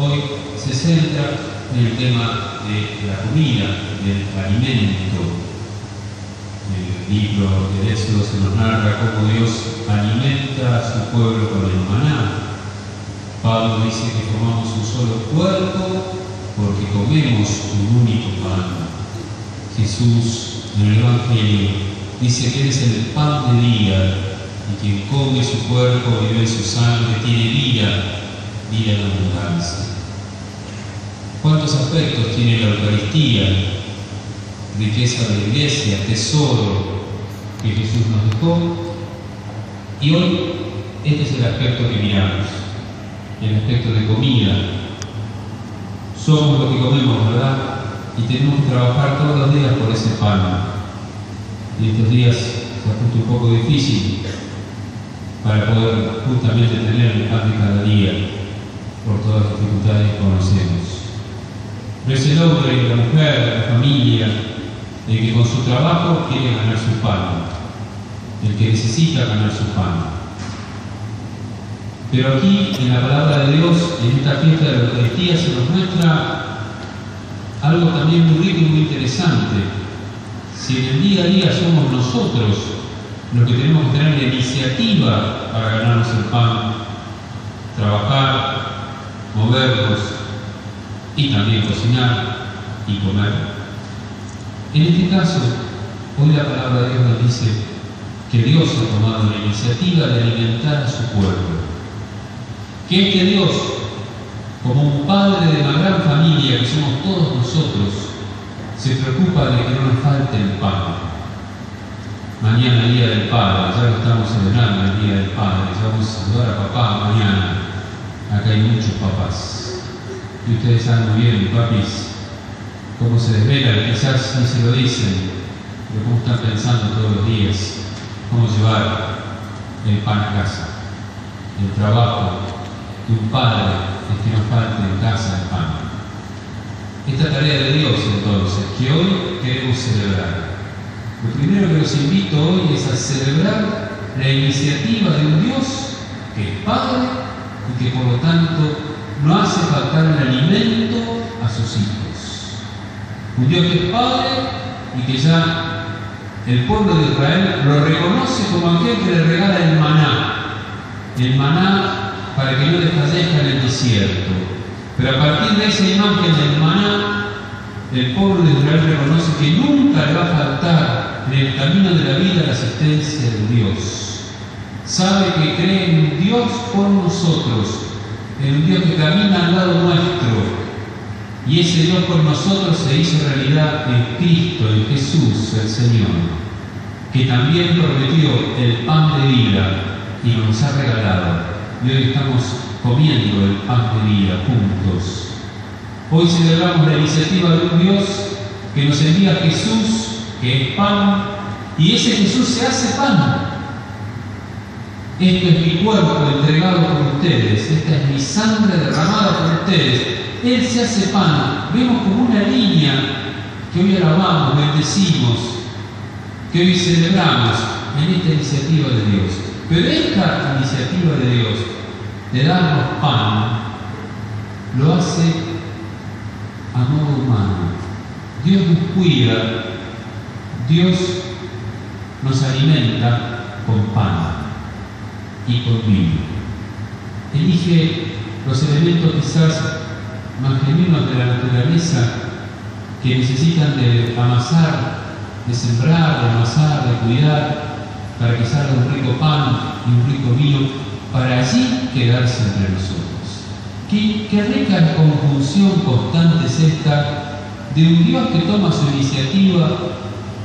Hoy se centra en el tema de la comida, del alimento. El libro de Éxodo se nos narra cómo Dios alimenta a su pueblo con el maná. Pablo dice que formamos un solo cuerpo porque comemos un único pan. Jesús en el Evangelio dice que eres el pan de vida y quien come su cuerpo y bebe su sangre tiene vida en abundancia. ¿Cuántos aspectos tiene la Eucaristía? Riqueza de la Iglesia, tesoro que Jesús nos dejó. Y hoy este es el aspecto que miramos, el aspecto de comida. Somos lo que comemos, ¿verdad? Y tenemos que trabajar todos los días por ese pan. Y estos días se ha puesto un poco difícil para poder justamente tener el pan de cada día por todas las dificultades que conocemos. Pero es el hombre, la mujer, la familia, el que con su trabajo quiere ganar su pan, el que necesita ganar su pan. Pero aquí, en la palabra de Dios, en esta fiesta de la Eucaristía, se nos muestra algo también muy rico y muy interesante. Si en el día a día somos nosotros los que tenemos que tener la iniciativa para ganarnos el pan, trabajar, movernos y también cocinar y comer. En este caso, hoy la palabra de Dios nos dice que Dios ha tomado la iniciativa de alimentar a su pueblo. Que este Dios, como un padre de una gran familia que somos todos nosotros, se preocupa de que no nos falte el pan. Mañana, el Día del Padre, ya lo estamos celebrando el Día del Padre, ya vamos a saludar a papá mañana. Acá hay muchos papás. Y ustedes saben muy bien, papis, cómo se desvelan, quizás ni se lo dicen, pero cómo están pensando todos los días, cómo llevar el pan a casa. El trabajo de un padre es que no falte en casa el pan. Esta tarea de Dios, entonces, que hoy queremos celebrar. Lo primero que los invito hoy es a celebrar la iniciativa de un Dios que es Padre y que por lo tanto no hace faltar el alimento a sus hijos. Un Dios que es Padre y que ya el pueblo de Israel lo reconoce como aquel que le regala el maná para que no desfallezca en el desierto. Pero a partir de esa imagen del maná, el pueblo de Israel reconoce que nunca le va a faltar en el camino de la vida la asistencia de Dios. Sabe que cree en un Dios por nosotros, en un Dios que camina al lado nuestro. Y ese Dios por nosotros se hizo realidad en Cristo, en Jesús, el Señor, que también prometió el pan de vida y nos ha regalado. Y hoy estamos comiendo el pan de vida juntos. Hoy celebramos la iniciativa de un Dios que nos envía a Jesús, que es pan, y ese Jesús se hace pan. Esto es mi cuerpo entregado por ustedes, esta es mi sangre derramada por ustedes. Él se hace pan. Vemos como una línea que hoy alabamos, bendecimos, que hoy celebramos en esta iniciativa de Dios. Pero esta iniciativa de Dios de darnos pan lo hace a modo humano. Dios nos cuida, Dios nos alimenta con pan y con vino. Elige los elementos quizás más genuinos de la naturaleza que necesitan de amasar, de sembrar, de amasar, de cuidar, para que salga un rico pan y un rico vino, para allí quedarse entre nosotros. Qué rica conjunción constante es esta de un Dios que toma su iniciativa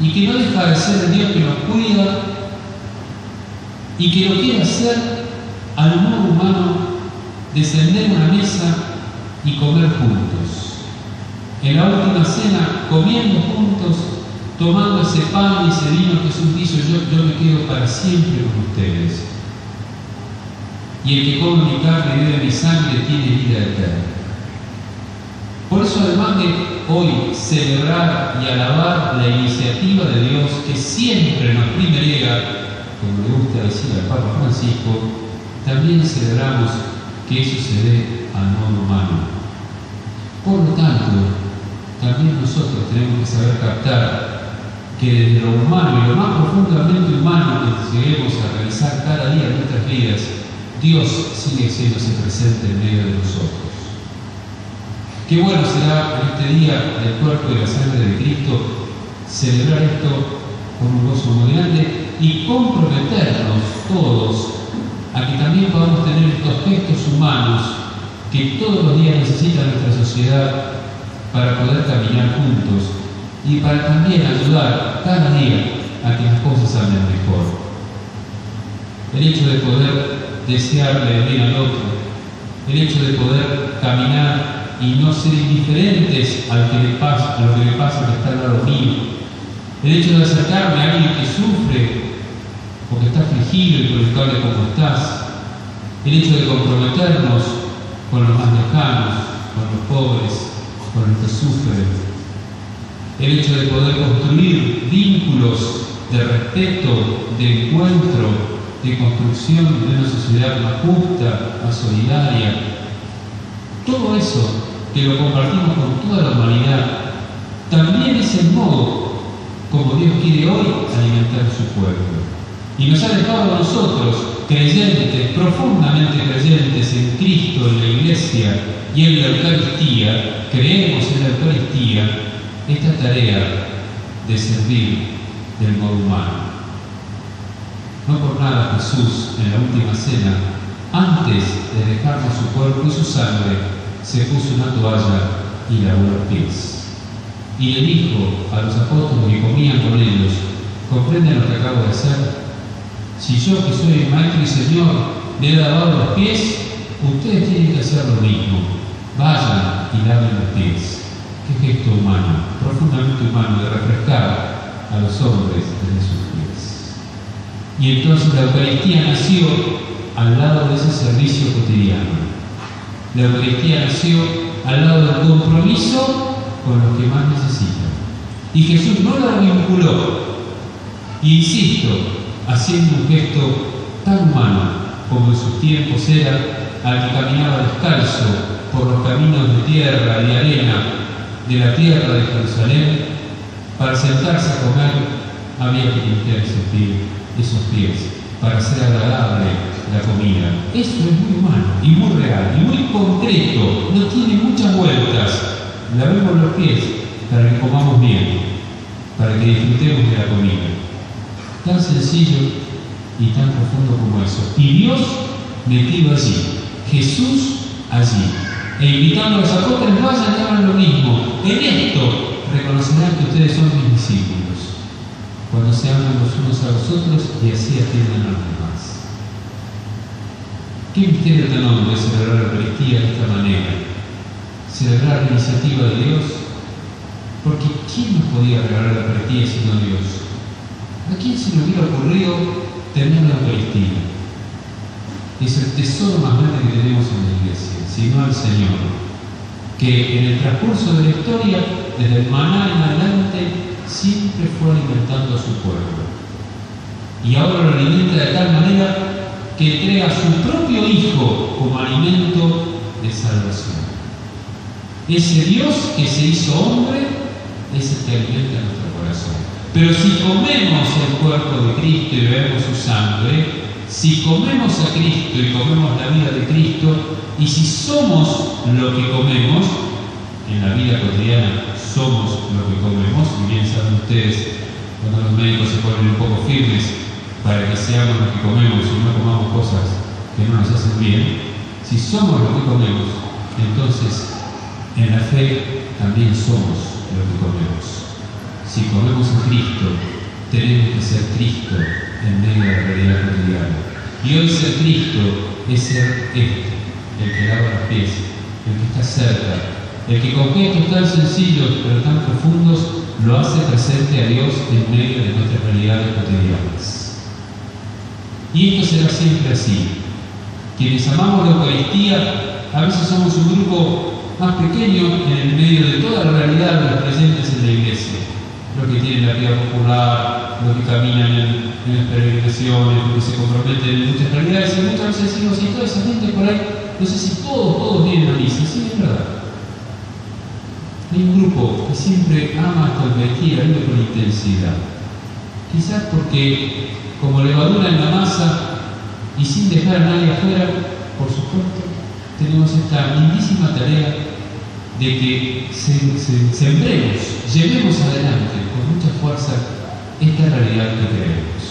y que no deja de ser el Dios que nos cuida y que lo quiere hacer al modo humano, descender a una mesa y comer juntos. En la última cena, comiendo juntos, tomando ese pan y ese vino, Jesús dice: yo me quedo para siempre con ustedes. Y el que come mi carne y bebe mi sangre tiene vida eterna. Por eso, además de hoy celebrar y alabar la iniciativa de Dios que siempre nos primeriega, como le gusta decir al Papa Francisco, también celebramos que eso se dé al modo humano. que desde lo humano y lo más profundamente humano que lleguemos a realizar cada día en nuestras vidas, Dios sigue siéndose presente en medio de nosotros. Qué bueno será en este día del cuerpo y la sangre de Cristo celebrar esto con un gozo muy grande y comprometernos todos a que también podamos tener estos gestos humanos que todos los días necesita nuestra sociedad para poder caminar juntos y para también ayudar cada día a que las cosas anden mejor. El hecho de poder desearle el bien al otro, el hecho de poder caminar y no ser indiferentes a lo que le pasa que está al lado mío, el hecho de acercarme a alguien que sufre o que está afligido y preguntarle cómo estás, el hecho de comprometernos con los más lejanos, con los pobres, con los que sufren, el hecho de poder construir vínculos de respeto, de encuentro, de construcción de una sociedad más justa, más solidaria. Todo eso que lo compartimos con toda la humanidad, también es el modo como Dios quiere hoy alimentar su pueblo. Y nos ha dejado a nosotros, creyentes, profundamente creyentes en Cristo, en la Iglesia y en la Eucaristía, creemos en la Eucaristía, esta tarea de servir del modo humano. No por nada Jesús, en la última cena, antes de dejarnos su cuerpo y su sangre, se puso una toalla y lavó los pies. Y le dijo a los apóstoles que comían con ellos: ¿comprenden lo que acabo de hacer? Si yo, que soy el Maestro y Señor, le he lavado los pies, ustedes tienen que hacer lo mismo. Vayan y laven los pies. Qué gesto humano, profundamente humano, de refrescar a los hombres desde sus pies. Y entonces la Eucaristía nació al lado de ese servicio cotidiano. La Eucaristía nació al lado del compromiso con los que más necesitan. Y Jesús no la vinculó, y insisto, haciendo un gesto tan humano como en sus tiempos era al que caminaba descalzo por los caminos de tierra y de arena de la tierra de Jerusalén. Para sentarse a comer había que limpiar esos pies para hacer agradable la comida. Eso es muy humano y muy real y muy concreto, no tiene muchas vueltas. Lavemos los pies para que comamos bien, para que disfrutemos de la comida. Tan sencillo y tan profundo como eso. Y Dios metido allí, Jesús allí, e invitando a los apóstoles: vayan y hagan lo mismo. En esto reconocerán que ustedes son mis discípulos, cuando se aman los unos a los otros y así atiendan a los demás. Qué misterio tan hondo es celebrar la Eucaristía de esta manera, celebrar la iniciativa de Dios, porque ¿quién nos podía regalar la Eucaristía sino Dios? ¿A quién se le hubiera ocurrido tener la Eucaristía? Es el tesoro más grande que tenemos en la Iglesia, sino al Señor, que en el transcurso de la historia, desde el maná en adelante, siempre fue alimentando a su pueblo. Y ahora lo alimenta de tal manera que entrega a su propio Hijo como alimento de salvación. Ese Dios que se hizo hombre es el que alimenta nuestro corazón. Pero si comemos el cuerpo de Cristo y bebemos su sangre, si comemos a Cristo y comemos la vida de Cristo, y si somos lo que comemos, en la vida cotidiana somos lo que comemos, y bien saben ustedes, cuando los médicos se ponen un poco firmes para que seamos lo que comemos y no comamos cosas que no nos hacen bien, si somos lo que comemos, entonces en la fe también somos lo que comemos. Si comemos a Cristo, tenemos que ser Cristo en medio de la realidad cotidiana. Y hoy ser Cristo es ser el que lava los pies, el que está cerca, el que con gestos tan sencillos pero tan profundos lo hace presente a Dios en medio de nuestras realidades cotidianas. Y esto será siempre así. Quienes amamos la Eucaristía, a veces somos un grupo más pequeño en el medio de toda la realidad de los presentes en la Iglesia. Los que tienen la vida popular, los que caminan en las peregrinaciones, los que se comprometen en muchas realidades, y muchas veces decimos: si toda esa gente por ahí, no sé si todos vienen a misa. Sí, es verdad. Hay un grupo que siempre ama esta Eucaristía, vive con intensidad. Quizás porque como levadura en la masa y sin dejar a nadie afuera, por supuesto, tenemos esta lindísima tarea de que sembremos, llevemos adelante con mucha fuerza esta realidad que creemos.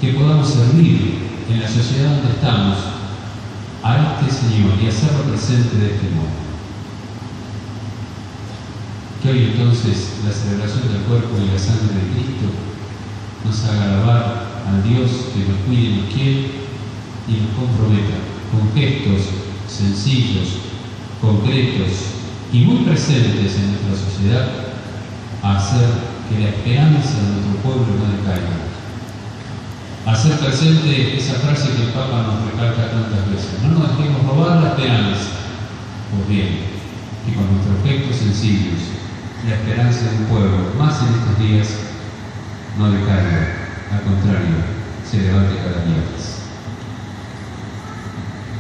Que podamos servir en la sociedad donde estamos a este Señor y hacerlo presente de este modo. Que hoy entonces la celebración del cuerpo y la sangre de Cristo nos haga alabar al Dios que nos cuide y nos quiere y nos comprometa con gestos sencillos, concretos y muy presentes en nuestra sociedad a hacer que la esperanza de nuestro pueblo no decaiga. Hacer presente esa frase que el Papa nos recalca tantas veces: no nos dejemos robar la esperanza. Pues bien, que con nuestros gestos sencillos la esperanza de un pueblo, más en estos días, no decaiga, al contrario, se levante